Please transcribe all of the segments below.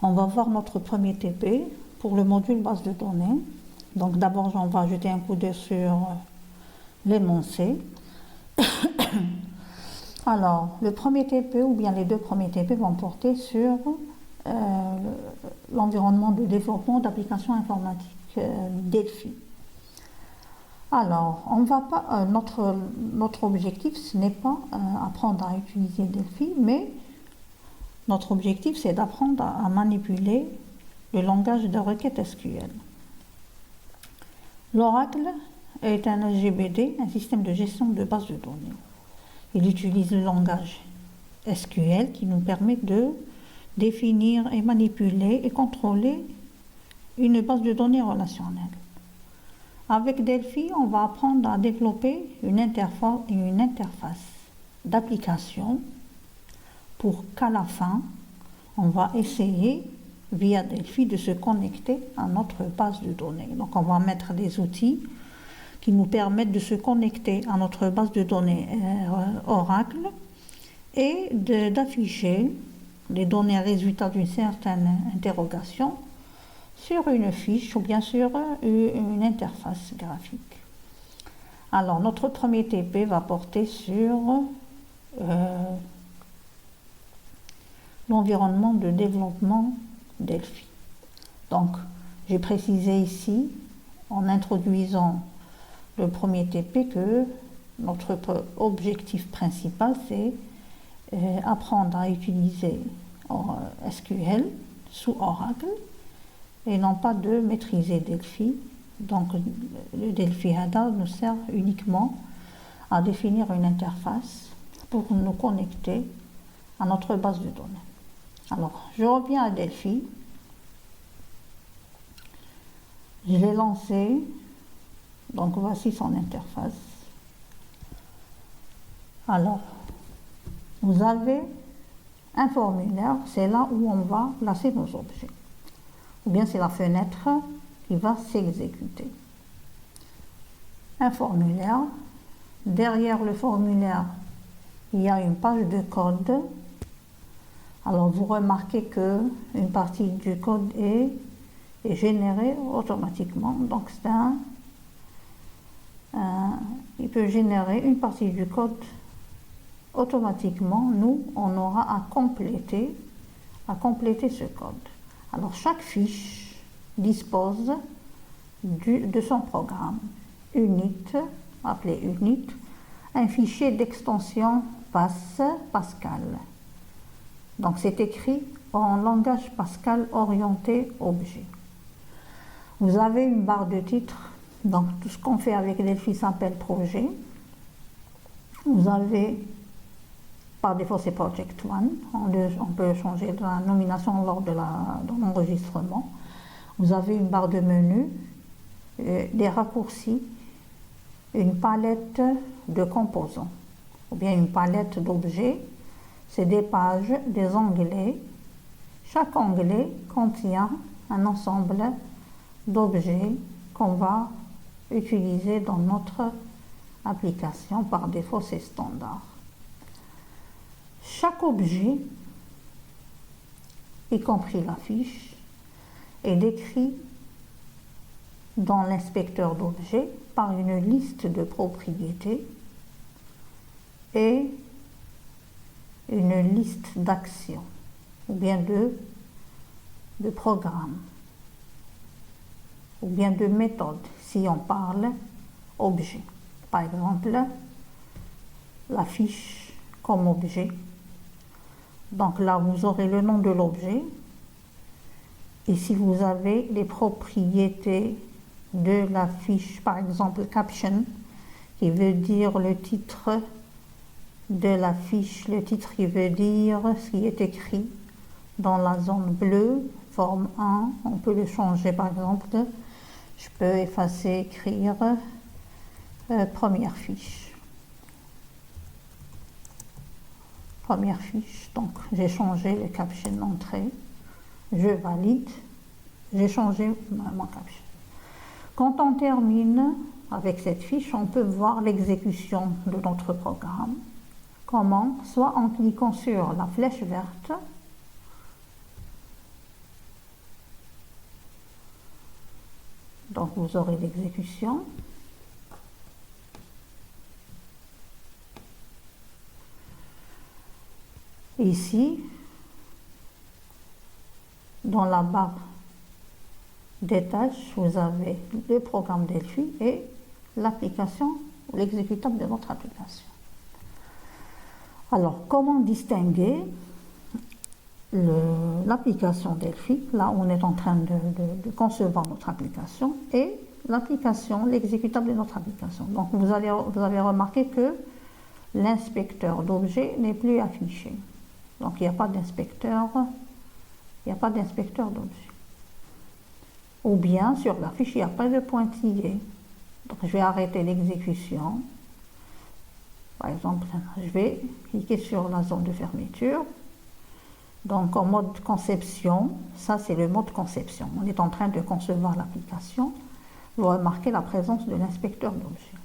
On va voir notre premier TP pour le module base de données. Donc d'abord, on va jeter un coup d'œil sur l'énoncé. Alors, le premier TP ou bien les deux premiers TP vont porter sur l'environnement de développement d'applications informatiques Delphi. Alors, on va pas, notre objectif, ce n'est pas apprendre à utiliser Delphi, mais notre objectif, c'est d'apprendre à manipuler le langage de requête SQL. L'Oracle est un SGBD, un système de gestion de base de données. Il utilise le langage SQL qui nous permet de définir et manipuler et contrôler une base de données relationnelle. Avec Delphi, on va apprendre à développer une interface d'application pour qu'à la fin, on va essayer via Delphi de se connecter à notre base de données. Donc on va mettre des outils qui nous permettent de se connecter à notre base de données Oracle et d'afficher les données résultats d'une certaine interrogation sur une fiche ou bien sur une interface graphique. Alors notre premier TP va porter sur l'environnement de développement Delphi. Donc j'ai précisé ici en introduisant le premier TP que notre objectif principal, c'est apprendre à utiliser SQL sous Oracle et non pas de maîtriser Delphi. Donc le Delphi Ada nous sert uniquement à définir une interface pour nous connecter à notre base de données. Alors, je reviens à Delphi. Je l'ai lancé. Donc voici son interface. Alors, vous avez un formulaire, c'est là où on va placer nos objets. Ou bien c'est la fenêtre qui va s'exécuter. Un formulaire. Derrière le formulaire, il y a une page de code. Alors vous remarquez que une partie du code est générée automatiquement. Donc c'est il peut générer une partie du code automatiquement. Nous, on aura à compléter ce code. Alors chaque fiche dispose de son programme. Unit, appelé unit, un fichier d'extension Pascal. Donc c'est écrit en langage Pascal orienté objet. Vous avez une barre de titre. Donc tout ce qu'on fait avec Delphi s'appelle projet. Vous avez, par défaut c'est Project One, on peut changer de la nomination lors de l'enregistrement. Vous avez une barre de menu, des raccourcis, une palette de composants, ou bien une palette d'objets. C'est des pages, des onglets. Chaque onglet contient un ensemble d'objets qu'on va utiliser dans notre application. Par défaut, c'est standard. Chaque objet, y compris la fiche, est décrit dans l'inspecteur d'objets par une liste de propriétés et une liste d'actions ou bien de programmes ou bien de méthodes si on parle objet. Par exemple, la fiche comme objet. Donc là, vous aurez le nom de l'objet. Ici, vous avez les propriétés de la fiche, par exemple caption, qui veut dire le titre de la fiche. Le titre qui veut dire ce qui est écrit dans la zone bleue, forme 1. On peut le changer, par exemple. Je peux effacer, écrire première fiche. Première fiche, donc j'ai changé le caption d'entrée. Je valide, j'ai changé mon caption. Quand on termine avec cette fiche, on peut voir l'exécution de notre programme. Comment? Soit en cliquant sur la flèche verte, Donc vous aurez l'exécution. Ici, dans la barre des tâches, vous avez le programme Delphi et l'application, l'exécutable de notre application. Alors, comment distinguer l'application Delphi, là où on est en train de concevoir notre application, et l'application, l'exécutable de notre application. Donc, vous avez remarqué que l'inspecteur d'objets n'est plus affiché. Donc, il n'y a pas d'inspecteur d'objets. Ou bien, sur la fiche, il n'y a pas de pointillé. Donc, je vais arrêter l'exécution. Par exemple, je vais cliquer sur la zone de fermeture. Donc, en mode conception, ça c'est le mode conception. On est en train de concevoir l'application. Vous remarquez la présence de l'inspecteur d'objets.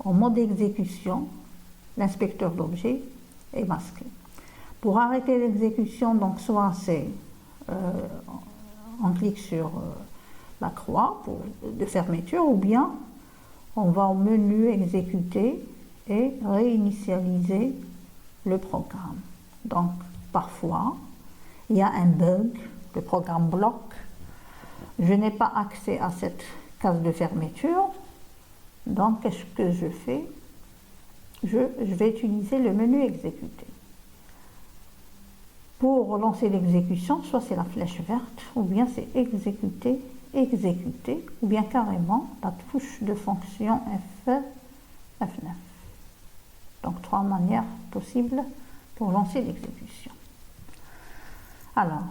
En mode exécution, l'inspecteur d'objets est masqué. Pour arrêter l'exécution, donc soit c'est on clique sur la croix de fermeture, ou bien on va au menu exécuter et réinitialiser le programme. Donc parfois il y a un bug, le programme bloque, je n'ai pas accès à cette case de fermeture, donc qu'est-ce que je fais? Je vais utiliser le menu exécuter. Pour relancer l'exécution, soit c'est la flèche verte, ou bien c'est exécuter, exécuter, ou bien carrément la touche de fonction F9. Donc 3 manières possibles pour lancer l'exécution. Alors,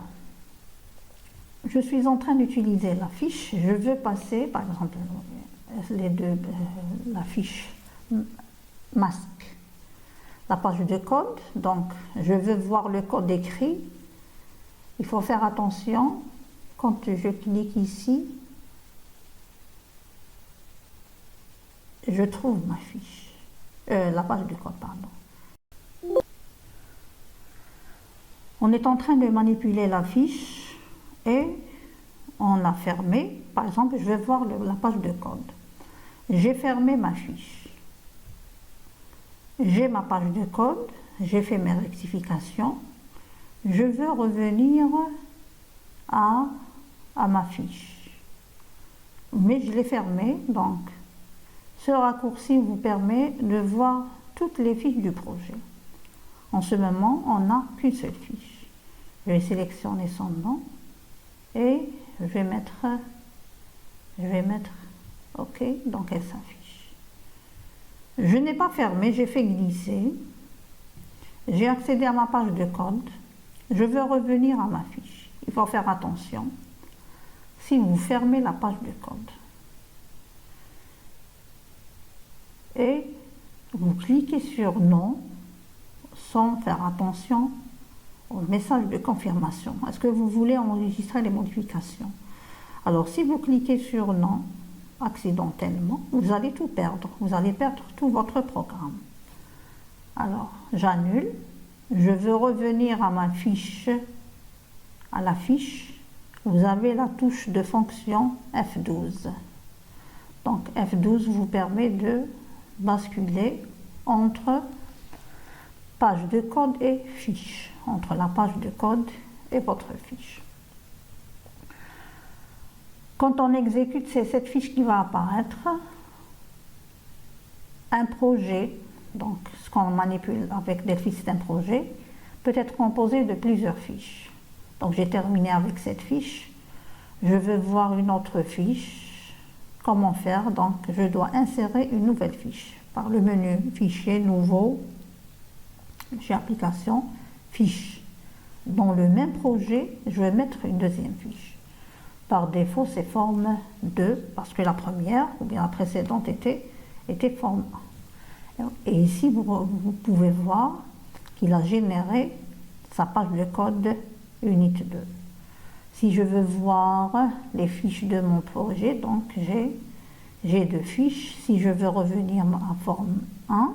je suis en train d'utiliser la fiche, je veux passer, par exemple, la fiche masque. La page de code, donc je veux voir le code écrit. Il faut faire attention, quand je clique ici, je trouve ma fiche, la page de code, pardon. On est en train de manipuler la fiche et on l'a fermée. Par exemple, je vais voir la page de code. J'ai fermé ma fiche. J'ai ma page de code, j'ai fait mes rectifications. Je veux revenir à ma fiche. Mais je l'ai fermée, donc ce raccourci vous permet de voir toutes les fiches du projet. En ce moment, on n'a qu'une seule fiche. Je vais sélectionner son nom et je vais mettre OK, donc elle s'affiche. Je n'ai pas fermé, j'ai fait glisser. J'ai accédé à ma page de code. Je veux revenir à ma fiche. Il faut faire attention. Si vous fermez la page de code et vous cliquez sur non sans faire attention au message de confirmation. Est-ce que vous voulez enregistrer les modifications? Alors si vous cliquez sur non, accidentellement, vous allez tout perdre. Vous allez perdre tout votre programme. Alors, j'annule. Je veux revenir à ma fiche, à la fiche. Vous avez la touche de fonction F12. Donc, F12 vous permet de basculer entre page de code et fiche, entre la page de code et votre fiche. Quand on exécute, c'est cette fiche qui va apparaître. Un projet, donc ce qu'on manipule avec Delphi, c'est un projet, peut être composé de plusieurs fiches. Donc j'ai terminé avec cette fiche. Je veux voir une autre fiche. Comment faire? Donc je dois insérer une nouvelle fiche par le menu Fichier, Nouveau, chez Application, Fiche. Dans le même projet, je vais mettre une deuxième fiche. Par défaut, c'est forme 2, parce que la première, ou bien la précédente, était forme 1. Et ici, vous pouvez voir qu'il a généré sa page de code unit 2. Si je veux voir les fiches de mon projet, donc j'ai 2 fiches. Si je veux revenir à forme 1,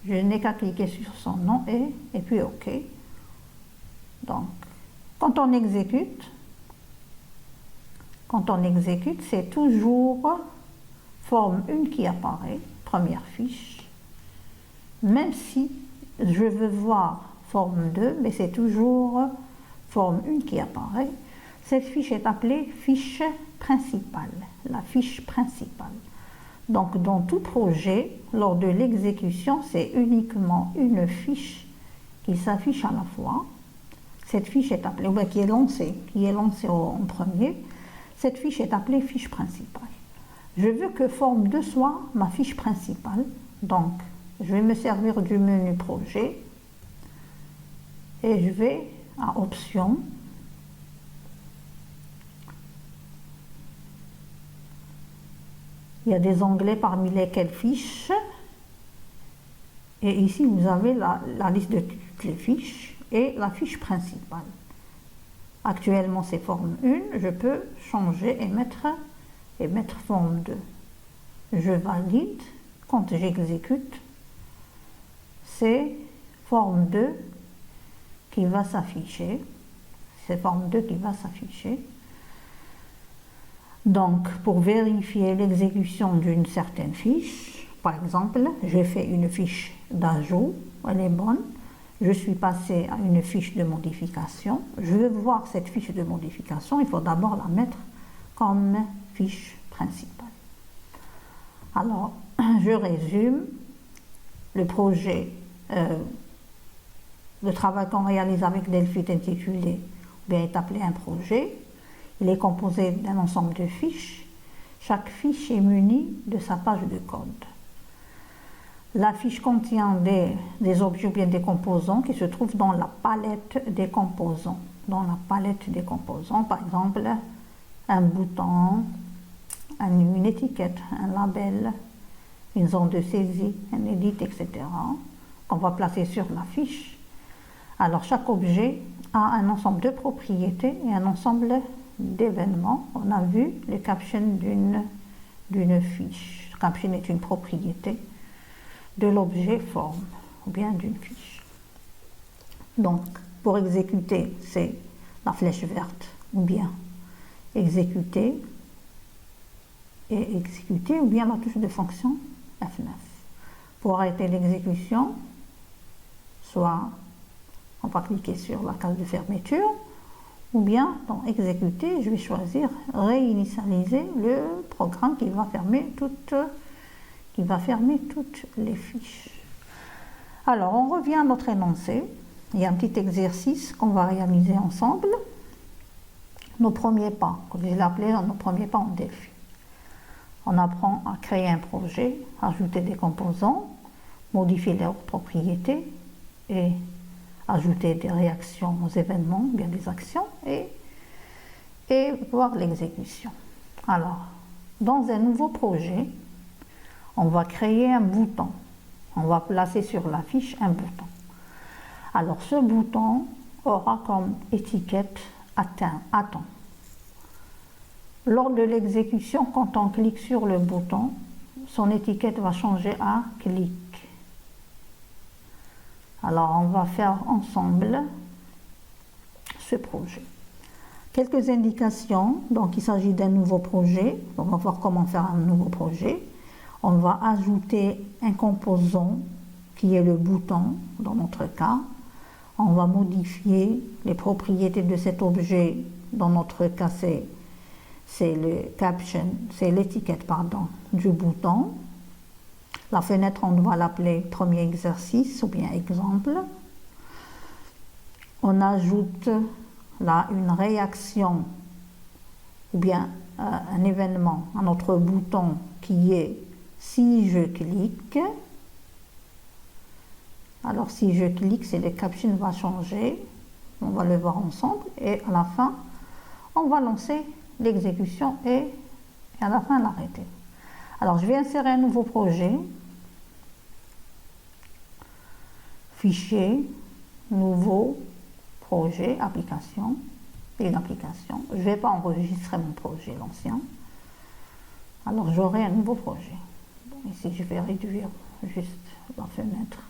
je n'ai qu'à cliquer sur son nom et puis OK. Donc, quand on exécute, quand on exécute, c'est toujours forme 1 qui apparaît, première fiche, même si je veux voir forme 2, mais c'est toujours forme 1 qui apparaît. Cette fiche est appelée fiche principale, la fiche principale. Donc dans tout projet, lors de l'exécution, c'est uniquement une fiche qui s'affiche à la fois. Cette fiche est appelée, qui est lancée en premier. Cette fiche est appelée fiche principale. Je veux que forme 2 soit ma fiche principale. Donc, je vais me servir du menu projet et je vais à option. Il y a des onglets parmi lesquels fiches. Et ici, vous avez la liste de toutes les fiches et la fiche principale. Actuellement, c'est forme 1. Je peux changer et mettre forme 2. Je valide. Quand j'exécute, c'est forme 2 qui va s'afficher. C'est forme 2 qui va s'afficher. Donc, pour vérifier l'exécution d'une certaine fiche, par exemple, j'ai fait une fiche d'ajout, elle est bonne. Je suis passé à une fiche de modification. Je veux voir cette fiche de modification. Il faut d'abord la mettre comme fiche principale. Alors, je résume. Le projet, le travail qu'on réalise avec Delphi est intitulé, ou bien est appelé un projet. Il est composé d'un ensemble de fiches. Chaque fiche est munie de sa page de code. La fiche contient des objets ou bien des composants qui se trouvent dans la palette des composants. Dans la palette des composants, par exemple, un bouton, une étiquette, un label, une zone de saisie, un edit, etc. qu'on va placer sur la fiche. Alors, chaque objet a un ensemble de propriétés et un ensemble d'événements. On a vu le caption d'une fiche. Le caption est une propriété de l'objet forme ou bien d'une fiche. Donc, pour exécuter, c'est la flèche verte ou bien exécuter et exécuter ou bien la touche de fonction F9. Pour arrêter l'exécution, soit on va cliquer sur la case de fermeture ou bien dans exécuter, je vais choisir réinitialiser le programme qui va fermer toutes les fiches. Alors, on revient à notre énoncé. Il y a un petit exercice qu'on va réaliser ensemble. Nos premiers pas, comme je l'ai appelé nos premiers pas en Delphi. On apprend à créer un projet, ajouter des composants, modifier leurs propriétés et ajouter des réactions aux événements, bien des actions et voir l'exécution. Alors, dans un nouveau projet, on va créer un bouton. On va placer sur la fiche un bouton. Alors, ce bouton aura comme étiquette attend. Lors de l'exécution, quand on clique sur le bouton, son étiquette va changer à clic. Alors, on va faire ensemble ce projet. Quelques indications. Donc, il s'agit d'un nouveau projet. On va voir comment faire un nouveau projet. On va ajouter un composant qui est le bouton, dans notre cas. On va modifier les propriétés de cet objet. Dans notre cas, c'est le caption, c'est l'étiquette, du bouton. La fenêtre, on doit l'appeler premier exercice ou bien exemple. On ajoute là une réaction ou bien un événement à notre bouton qui est si je clique. Alors si je clique, c'est le caption va changer. On va le voir ensemble et à la fin, on va lancer l'exécution et à la fin l'arrêter. Alors je vais insérer un nouveau projet. Fichier, nouveau, projet, application, et une application. Je ne vais pas enregistrer mon projet, l'ancien. Alors j'aurai un nouveau projet. Bon, ici, je vais réduire juste la fenêtre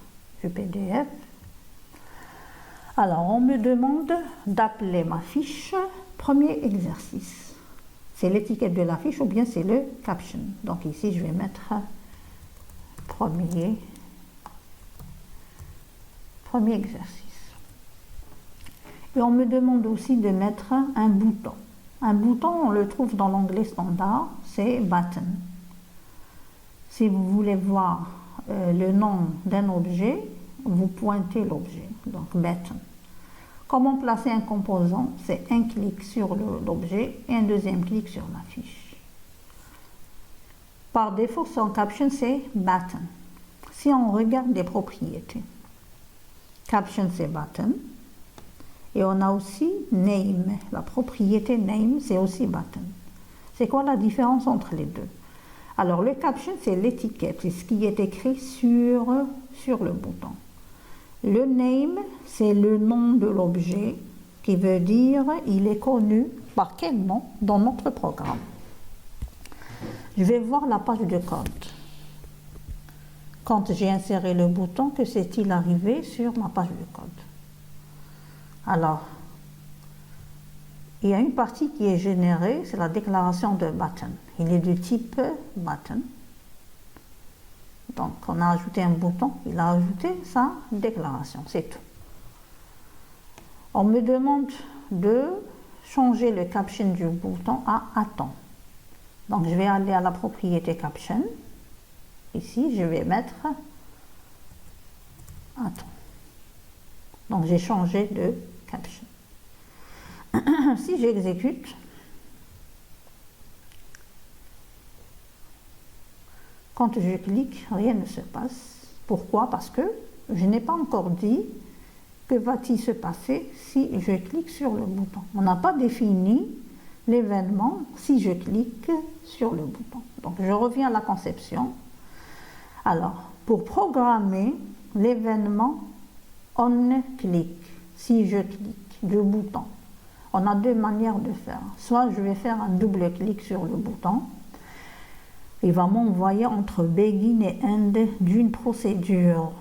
du PDF. Alors, on me demande d'appeler ma fiche premier exercice. c'est l'étiquette de la fiche ou bien c'est le caption. Donc ici, je vais mettre premier exercice. Et on me demande aussi de mettre un bouton. Un bouton, on le trouve dans l'anglais standard, c'est button. Si vous voulez voir le nom d'un objet, vous pointez l'objet, donc button. Comment placer un composant? C'est un clic sur l'objet et un deuxième clic sur la fiche. Par défaut, son caption, c'est button. Si on regarde les propriétés, caption, c'est button. Et on a aussi name. La propriété name, c'est aussi button. C'est quoi la différence entre les deux? Alors, le caption, c'est l'étiquette, c'est ce qui est écrit sur le bouton. Le name, c'est le nom de l'objet, qui veut dire il est connu par quel nom dans notre programme. Je vais voir la page de code. Quand j'ai inséré le bouton, que s'est-il arrivé sur ma page de code? Alors, il y a une partie qui est générée, c'est la déclaration de button. Il est de type button. Donc, on a ajouté un bouton, il a ajouté sa déclaration, c'est tout. On me demande de changer le caption du bouton à attends. Donc, je vais aller à la propriété caption. Ici, je vais mettre attends. Donc, j'ai changé de caption. Si j'exécute, quand je clique, rien ne se passe. Pourquoi? Parce que je n'ai pas encore dit que va-t-il se passer si je clique sur le bouton. On n'a pas défini l'événement si je clique sur le bouton. Donc, je reviens à la conception. Alors, pour programmer l'événement on click, si je clique du bouton, on a deux manières de faire. Soit je vais faire un double clic sur le bouton, il va m'envoyer entre begin et end d'une procédure.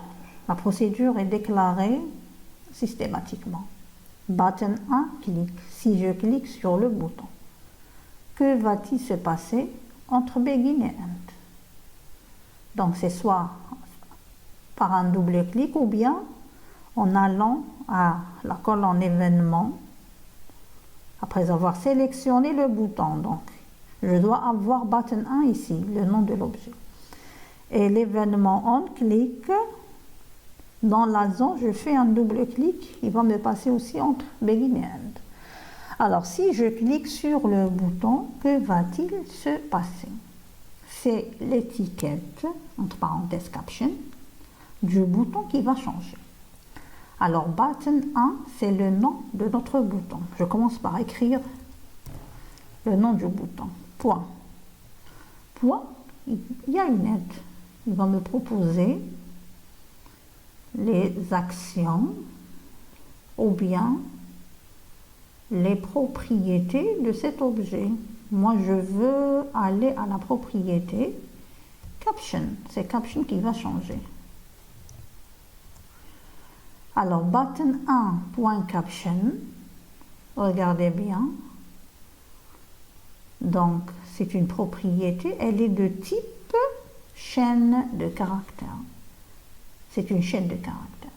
La procédure est déclarée systématiquement. Button 1, clic. Si je clique sur le bouton, que va-t-il se passer entre begin et end? Donc c'est soit par un double clic ou bien en allant à la colonne événement après avoir sélectionné le bouton. Donc, je dois avoir button 1 ici, le nom de l'objet. Et l'événement on click, dans la zone, je fais un double clic, il va me passer aussi entre begin et end. Alors, si je clique sur le bouton, que va-t-il se passer? C'est l'étiquette, entre parenthèses caption, du bouton qui va changer. Alors, button 1, c'est le nom de notre bouton. Je commence par écrire le nom du bouton. Point. Point, il y a une aide. Il va me proposer les actions ou bien les propriétés de cet objet. Moi, je veux aller à la propriété caption. C'est caption qui va changer. Alors, button 1.caption, regardez bien. Donc, c'est une propriété, elle est de type chaîne de caractères. C'est une chaîne de caractères.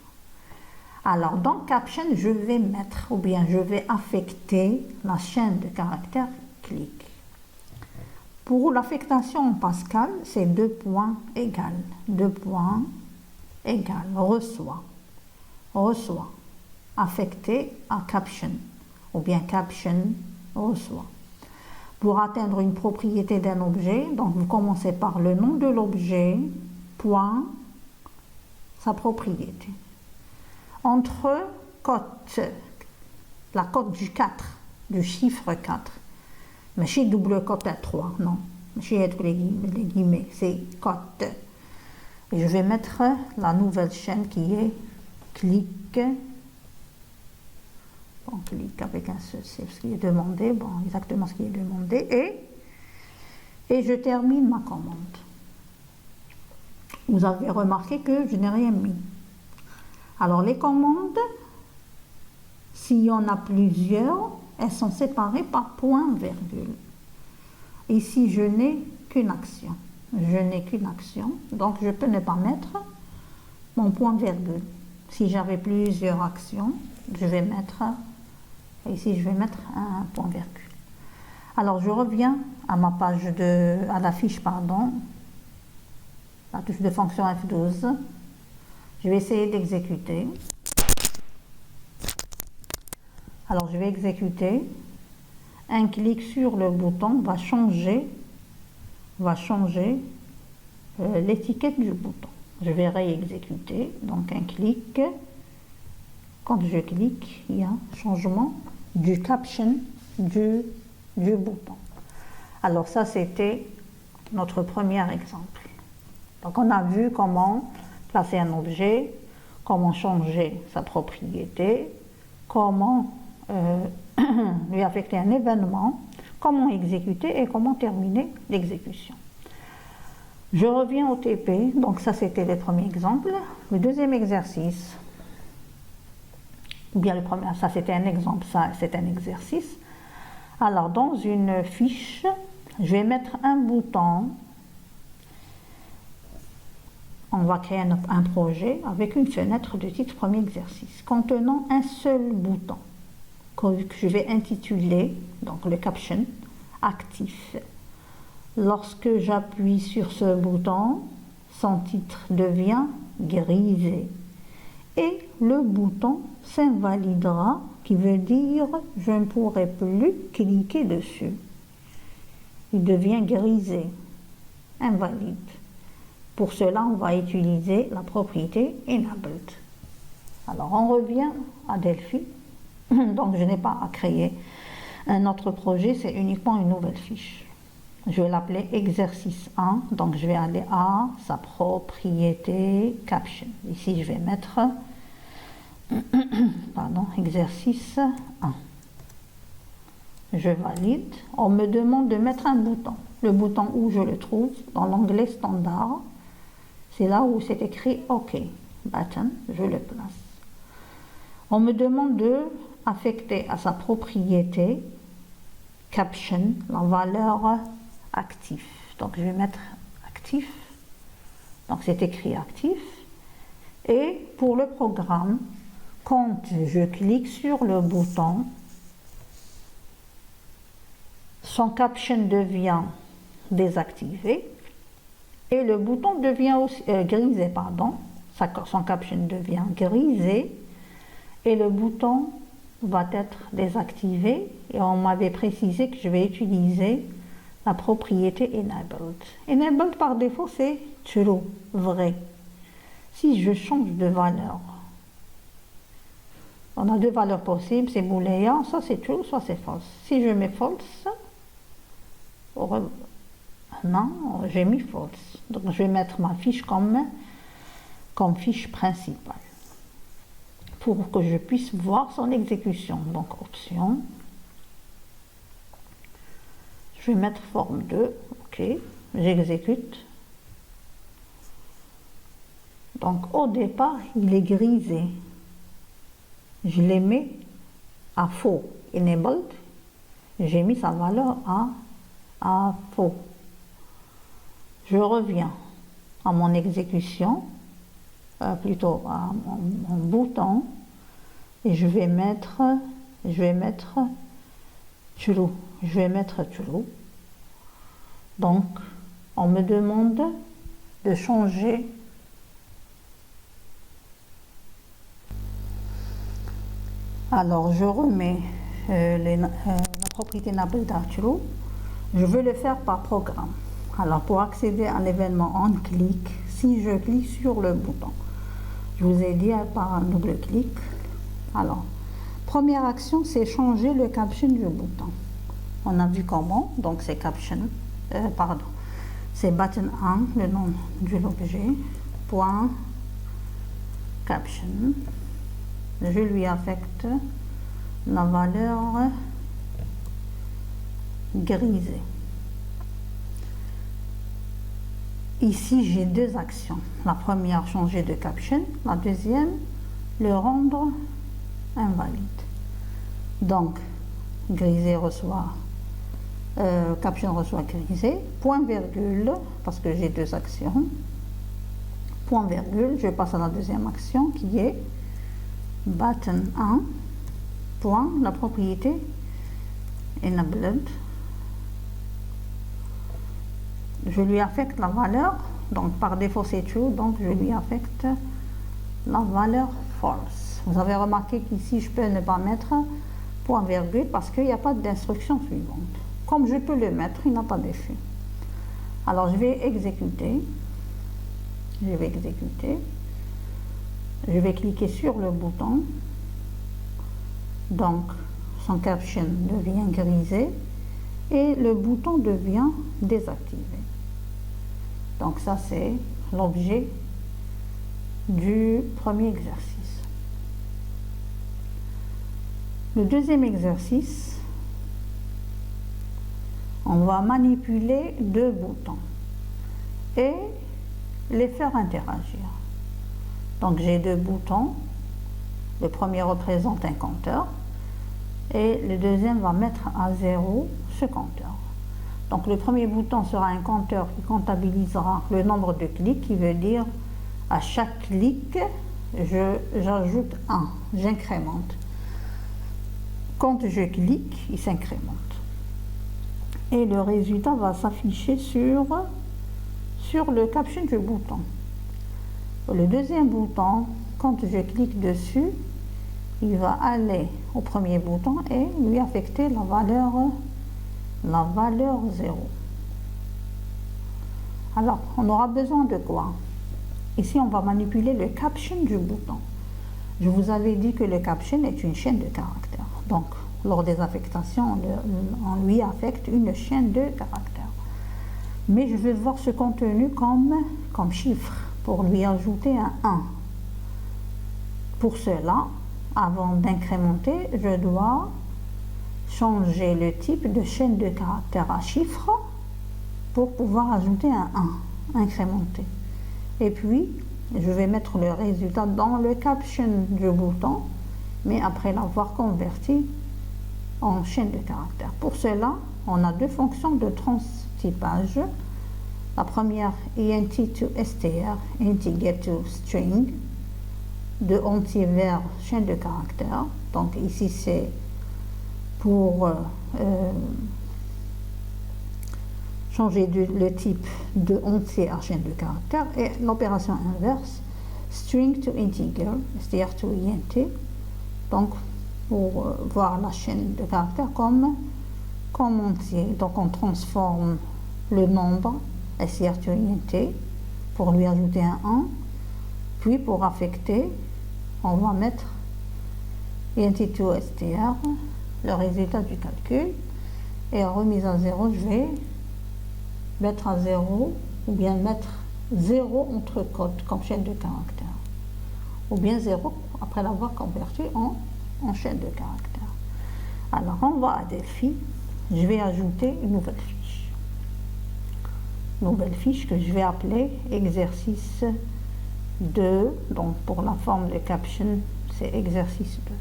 Alors, dans caption, je vais mettre, ou bien je vais affecter la chaîne de caractères clic. Pour l'affectation en Pascal, c'est 2 points égales. 2 points égales, reçoit, affecté à caption, ou bien caption, reçoit. Pour atteindre une propriété d'un objet, donc vous commencez par le nom de l'objet, point, sa propriété. Entre cote, la cote du 4, du chiffre 4, mais chez double cote à 3, non, chez les guillemets, c'est cote. Et je vais mettre la nouvelle chaîne qui est clic. Bon, clic avec un c'est ce qui est demandé, bon, exactement ce qui est demandé, et je termine ma commande. Vous avez remarqué que je n'ai rien mis. Alors les commandes, s'il y en a plusieurs, elles sont séparées par point, virgule. ici je n'ai qu'une action. Je n'ai qu'une action, donc je peux ne pas mettre mon point-virgule. Si j'avais plusieurs actions, je vais mettre, ici je vais mettre un point-virgule. Alors je reviens à ma page à la fiche, pardon, la touche de fonction F12. Je vais essayer d'exécuter. Alors je vais exécuter. Un clic sur le bouton va changer l'étiquette du bouton. Je vais réexécuter. Donc un clic. Quand je clique, il y a un changement du caption du bouton. Alors ça, c'était notre premier exemple. Donc on a vu comment placer un objet, comment changer sa propriété, comment lui affecter un événement, comment exécuter et comment terminer l'exécution. Je reviens au TP, donc ça c'était le premier exemple. Le deuxième exercice, ou bien le premier, ça c'était un exemple, ça c'est un exercice. Alors dans une fiche, je vais mettre un bouton. On va créer un projet avec une fenêtre de titre premier exercice contenant un seul bouton que je vais intituler, donc le caption, actif. Lorsque j'appuie sur ce bouton, son titre devient grisé et le bouton s'invalidera, qui veut dire je ne pourrai plus cliquer dessus. Il devient grisé, invalide. Pour cela, on va utiliser la propriété enabled. Alors, on revient à Delphi. Donc, je n'ai pas à créer un autre projet, c'est uniquement une nouvelle fiche. Je vais l'appeler exercice 1. Donc, je vais aller à sa propriété caption. Ici, je vais mettre exercice 1. Je valide. On me demande de mettre un bouton. Le bouton où je le trouve, dans l'onglet standard, c'est là où c'est écrit OK. Button, je le place. On me demande de affecter à sa propriété caption la valeur actif. Donc je vais mettre actif. Donc c'est écrit actif. Et pour le programme, quand je clique sur le bouton, son caption devient désactivé et le bouton devient aussi, grisé, pardon. Son caption devient grisé et le bouton va être désactivé et on m'avait précisé que je vais utiliser la propriété enabled. Enabled par défaut c'est true, vrai. Si je change de valeur, on a deux valeurs possibles, c'est booléen, soit c'est true, soit c'est false. Si je mets false, non, j'ai mis false. Donc je vais mettre ma fiche comme fiche principale pour que je puisse voir son exécution. Donc option, je vais mettre forme 2, ok, j'exécute. Donc au départ, il est grisé. Je l'ai mis à faux, enabled. J'ai mis sa valeur à faux. Je reviens à mon exécution, plutôt à mon bouton, et je vais mettre true. Je vais mettre true. Donc, on me demande de changer. Alors, je remets la propriété enabled à true. Je veux le faire par programme. Alors, pour accéder à l'événement on click, si je clique sur le bouton, je vous ai dit par un double clic. Alors, première action, c'est changer le caption du bouton. On a vu comment, donc c'est caption, c'est button 1, le nom de l'objet, point caption. Je lui affecte la valeur grisée. Ici, j'ai deux actions. La première, changer de caption. La deuxième, le rendre invalide. Donc, grisé reçoit caption reçoit grisé, point virgule, parce que j'ai deux actions, point virgule, je passe à la deuxième action qui est button 1, point, la propriété enabled, je lui affecte la valeur, donc par défaut c'est true, donc je lui affecte la valeur false. Vous avez remarqué qu'ici je peux ne pas mettre point virgule parce qu'il n'y a pas d'instruction suivante. Comme je peux le mettre, il n'a pas d'effet. Alors je vais exécuter, je vais cliquer sur le bouton, donc son caption devient grisé et le bouton devient désactivé. Donc ça c'est l'objet du premier exercice. Le deuxième exercice, on va manipuler deux boutons et les faire interagir. Donc j'ai deux boutons, le premier représente un compteur et le deuxième va mettre à 0 ce compteur. Donc le premier bouton sera un compteur qui comptabilisera le nombre de clics, qui veut dire à chaque clic, j'ajoute 1, j'incrémente. Quand je clique, il s'incrémente. Et le résultat va s'afficher sur le caption du bouton. Le deuxième bouton, quand je clique dessus, il va aller au premier bouton et lui affecter la valeur 0. Alors, on aura besoin de quoi? Ici, on va manipuler le caption du bouton. Je vous avais dit que le caption est une chaîne de caractères. Donc, lors des affectations, on lui affecte une chaîne de caractères. Mais je vais voir ce contenu comme chiffre pour lui ajouter un 1. Pour cela, avant d'incrémenter, je dois changer le type de chaîne de caractères à chiffre pour pouvoir ajouter un 1, incrémenter. Et puis, je vais mettre le résultat dans le caption du bouton, mais après l'avoir converti en chaîne de caractères. Pour cela, on a deux fonctions de transtypage. La première, int to str, integer to string, de entier vers chaîne de caractères. Donc ici, c'est pour changer le type de entier à chaîne de caractères, et l'opération inverse, string to integer, str to int, donc pour voir la chaîne de caractères comme entier. Donc on transforme le nombre str to int pour lui ajouter un 1, puis pour affecter, on va mettre int to str, le résultat du calcul, et remise à 0, je vais mettre à 0 ou bien mettre 0 entre codes comme chaîne de caractères, ou bien 0 après l'avoir converti en chaîne de caractères. Alors on va à Delphi, je vais ajouter une nouvelle fiche que je vais appeler exercice 2, donc pour la forme de caption c'est exercice 2.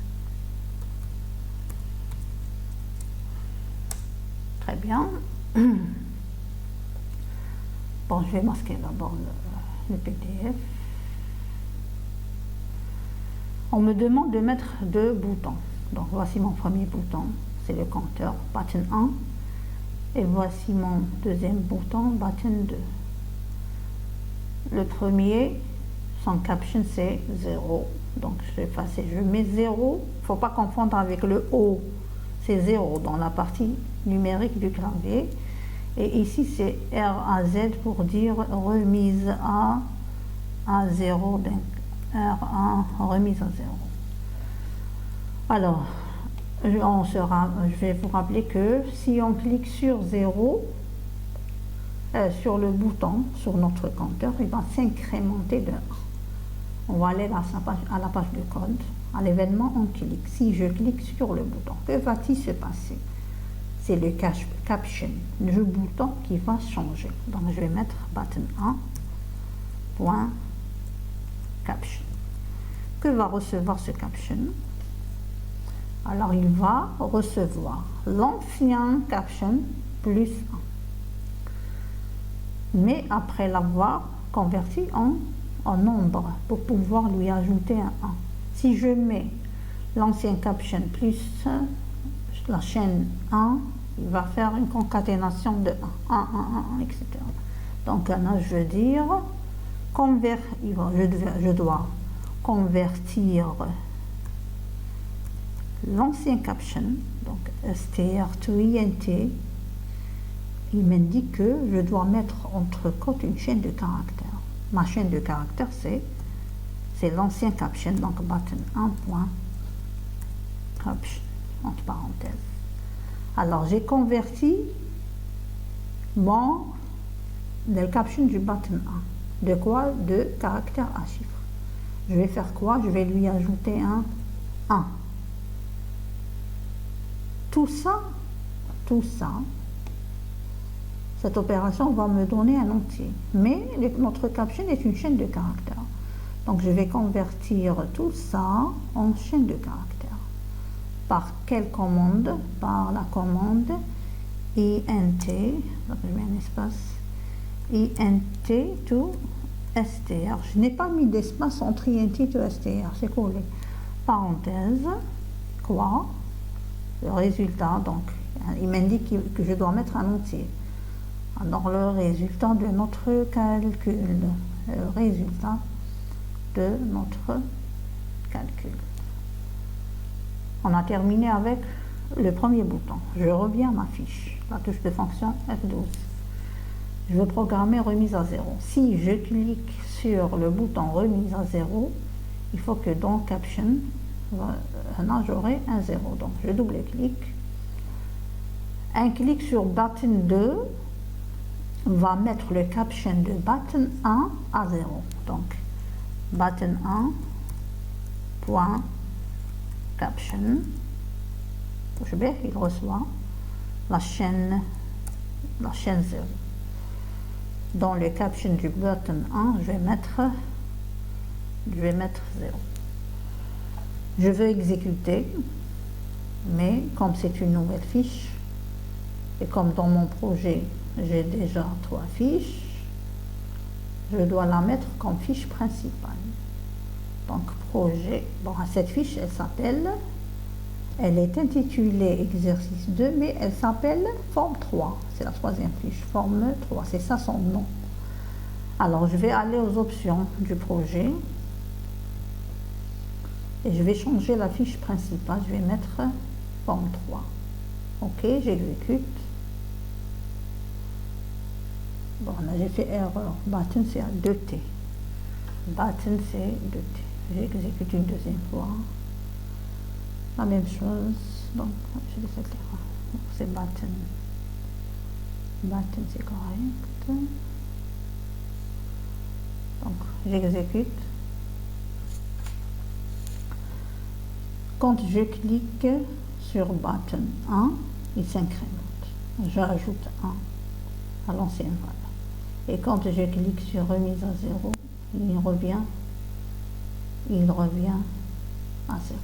Très bien. Bon, je vais masquer d'abord le PDF. On me demande de mettre deux boutons. Donc voici mon premier bouton, c'est le compteur, button 1. Et voici mon deuxième bouton, button 2. Le premier, son caption c'est 0. Donc je vais effacer, je mets 0. Il ne faut pas confondre avec le O. C'est 0 dans la partie numérique du clavier. Et ici c'est RAZ pour dire remise à 0. Donc R1, remise à 0. Alors, je vais vous rappeler que si on clique sur 0, sur le bouton, sur notre compteur, il va s'incrémenter de 1. On va aller à la page de code. À l'événement, on clique. Si je clique sur le bouton, que va-t-il se passer? C'est le caption, le bouton qui va changer. Donc je vais mettre button 1, point, caption. Que va recevoir ce caption? Alors il va recevoir l'ancien caption plus 1. Mais après l'avoir converti en nombre pour pouvoir lui ajouter un 1. Si je mets l'ancien caption plus la chaîne 1, il va faire une concaténation de 1, 1, 1, 1, etc. Donc là, je veux dire, je dois convertir l'ancien caption, donc str to int, il m'indique que je dois mettre entre côtes une chaîne de caractères. Ma chaîne de caractères, c'est l'ancien caption, donc button 1.caption, entre parenthèses. Alors, j'ai converti le caption du button 1. De quoi? De caractère à chiffre. Je vais faire quoi? Je vais lui ajouter un 1. Tout ça, cette opération va me donner un entier. Mais notre caption est une chaîne de caractères. Donc, je vais convertir tout ça en chaîne de caractères. Par quelle commande? Par la commande int, donc je mets un espace, int to str. Je n'ai pas mis d'espace entre int to str, c'est collé. Parenthèse, quoi? Le résultat, donc, il m'indique que je dois mettre un entier. Alors, le résultat de notre calcul, On a terminé avec le premier bouton. Je reviens à ma fiche, la touche de fonction F12. Je veux programmer remise à 0. Si je clique sur le bouton remise à 0, il faut que dans caption, j'aurai un 0. Donc, je double-clique. Un clic sur button 2 va mettre le caption de button 1 à 0. Donc, button 1 point caption, il reçoit la chaîne 0. Dans le caption du button 1, je vais mettre 0. Je veux exécuter, mais comme c'est une nouvelle fiche, et comme dans mon projet, j'ai déjà 3 fiches, je dois la mettre comme fiche principale. Donc, projet, cette fiche, elle est intitulée exercice 2, mais elle s'appelle forme 3. C'est la troisième fiche, forme 3, c'est ça son nom. Alors, je vais aller aux options du projet et je vais changer la fiche principale. Je vais mettre forme 3. Ok, j'exécute. Bon, là, j'ai fait erreur. Button, c'est 2T. Button, c'est 2T. J'exécute une deuxième fois. La même chose. Donc, je vais faire l'erreur. C'est button. Button, c'est correct. Donc, j'exécute. Quand je clique sur button 1, il s'incrémente. J'ajoute 1 à l'ancienne valeur. Et quand je clique sur remise à 0, il revient à 0.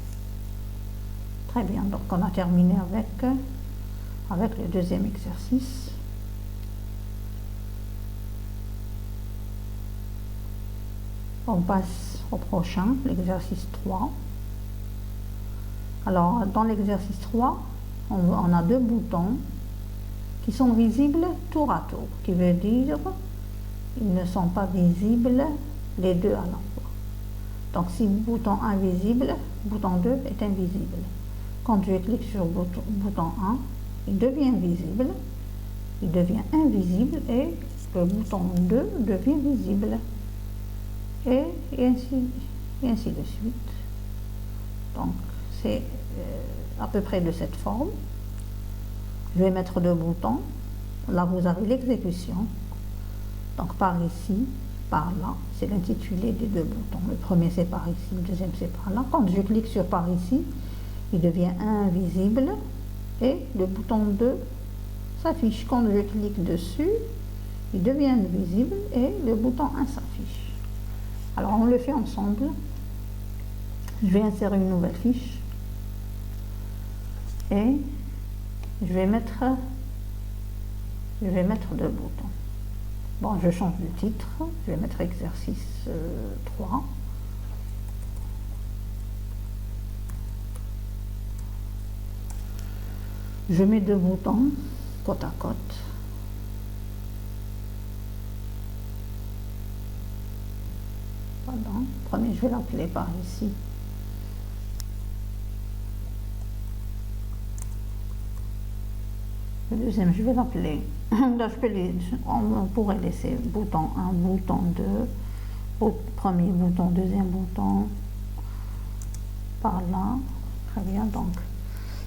Très bien, donc on a terminé avec le deuxième exercice. On passe au prochain, l'exercice 3. Alors, dans l'exercice 3, on a 2 boutons qui sont visibles tour à tour, qui veut dire ils ne sont pas visibles les deux à la fois. Donc, si bouton 1 est visible, bouton 2 est invisible. Quand je clique sur bouton 1, il devient visible, il devient invisible et le bouton 2 devient visible. Et ainsi de suite. Donc, c'est à peu près de cette forme. Je vais mettre 2 boutons. Là, vous avez l'exécution. Donc, par ici, par là, c'est l'intitulé des 2 boutons. Le premier, c'est par ici, le deuxième, c'est par là. Quand je clique sur par ici, il devient invisible et le bouton 2 s'affiche. Quand je clique dessus, il devient visible et le bouton 1 s'affiche. Alors, on le fait ensemble. Je vais insérer une nouvelle fiche et je vais mettre je vais mettre 2 boutons. Bon, je change de titre, je vais mettre exercice 3. Je mets 2 boutons côte à côte. Pardon. Premier, je vais l'appeler par ici. Le deuxième, je vais l'appeler. Là, on pourrait laisser bouton 1, bouton 2, premier bouton, deuxième bouton, par là. Très bien, donc,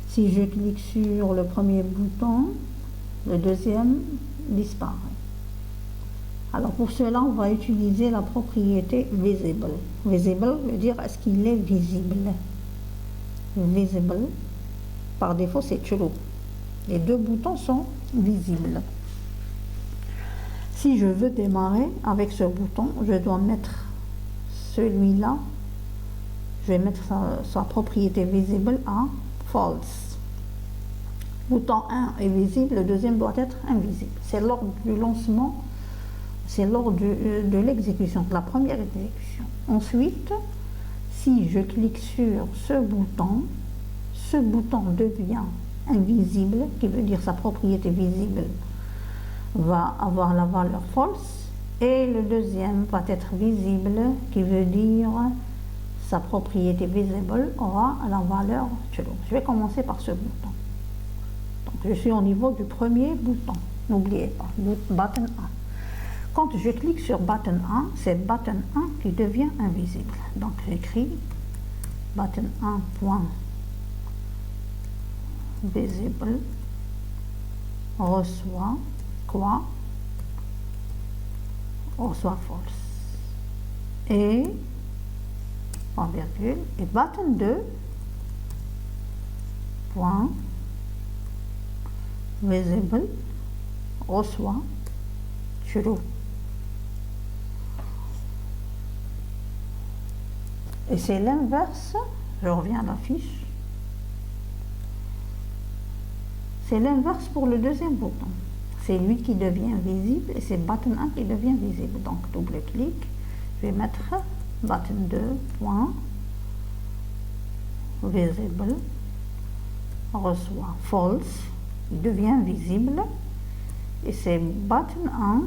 si je clique sur le premier bouton, le deuxième disparaît. Alors, pour cela, on va utiliser la propriété visible. Visible veut dire est-ce qu'il est visible. Visible, par défaut, c'est true. Les 2 boutons sont visibles. Si je veux démarrer avec ce bouton, je dois mettre celui-là, je vais mettre sa propriété visible à false. Bouton 1 est visible, le deuxième doit être invisible. C'est lors du lancement, c'est lors de l'exécution, de la première exécution. Ensuite, si je clique sur ce bouton devient invisible, qui veut dire sa propriété visible va avoir la valeur false, et le deuxième va être visible, qui veut dire sa propriété visible aura la valeur true. Je vais commencer par ce bouton. Donc je suis au niveau du premier bouton, n'oubliez pas, button 1. Quand je clique sur button 1, c'est button 1 qui devient invisible. Donc j'écris button 1 point visible reçoit quoi? Reçoit false. Et en virgule, et button 2 point visible reçoit true. Et c'est l'inverse, je reviens à la fiche. C'est l'inverse pour le deuxième bouton. C'est lui qui devient visible et c'est button 1 qui devient visible. Donc double-clic, je vais mettre button 2 point visible reçoit false, il devient visible et c'est button 1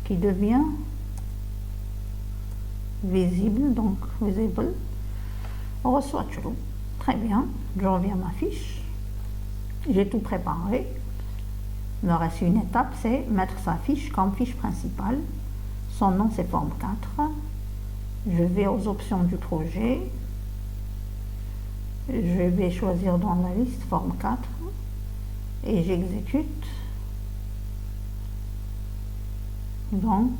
qui devient visible, donc visible reçoit true. Très bien, je reviens à ma fiche, j'ai tout préparé. Il me reste une étape, c'est mettre sa fiche comme fiche principale. Son nom c'est forme 4. Je vais aux options du projet. Je vais choisir dans la liste forme 4 et j'exécute. Donc,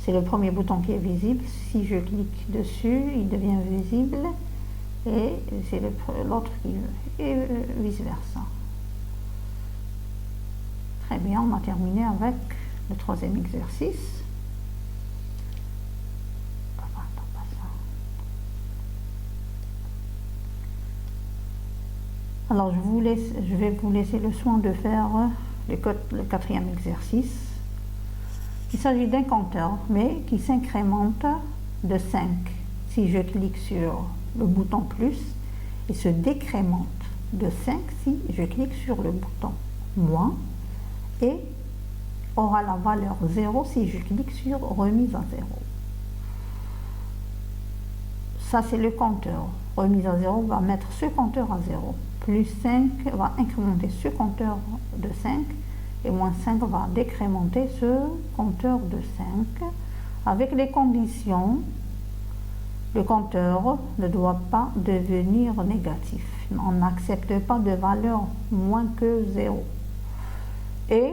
c'est le premier bouton qui est visible. Si je clique dessus, il devient visible. Et c'est l'autre qui et vice versa. Très bien, on a terminé avec le troisième exercice. Alors je vais vous laisser le soin de faire le quatrième exercice. Il s'agit d'un compteur, mais qui s'incrémente de 5. Si je clique sur le bouton plus, il se décrémente de 5 si je clique sur le bouton moins et aura la valeur 0 si je clique sur remise à 0. Ça c'est le compteur. Remise à 0 va mettre ce compteur à 0. Plus 5 va incrémenter ce compteur de 5 et moins 5 va décrémenter ce compteur de 5 avec les conditions. Le compteur ne doit pas devenir négatif. On n'accepte pas de valeur moins que 0. Et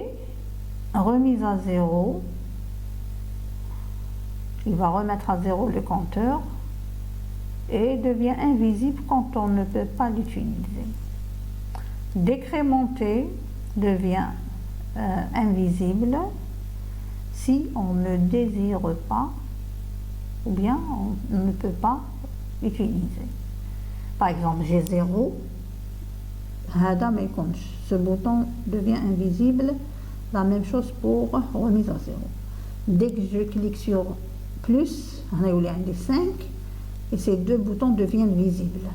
remise à 0, il va remettre à 0 le compteur et devient invisible quand on ne peut pas l'utiliser. Décrémenter devient invisible si on ne désire pas ou bien on ne peut pas utiliser. Par exemple, j'ai 0, هذا ما يكونش. Ce bouton devient invisible. La même chose pour remise à zéro. Dès que je clique sur plus, on a eu les 5 et ces deux boutons deviennent visibles.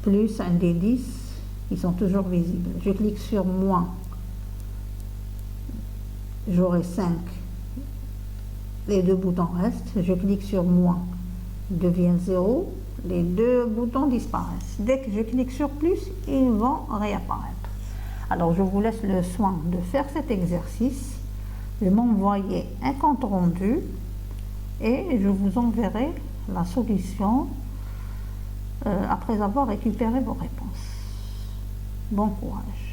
Plus un des 10, ils sont toujours visibles. Je clique sur moins, j'aurai 5. Les deux boutons restent. Je clique sur moins, il devient 0. Les deux boutons disparaissent. Dès que je clique sur plus, ils vont réapparaître. Alors je vous laisse le soin de faire cet exercice, de m'envoyer un compte rendu et je vous enverrai la solution après avoir récupéré vos réponses. Bon courage.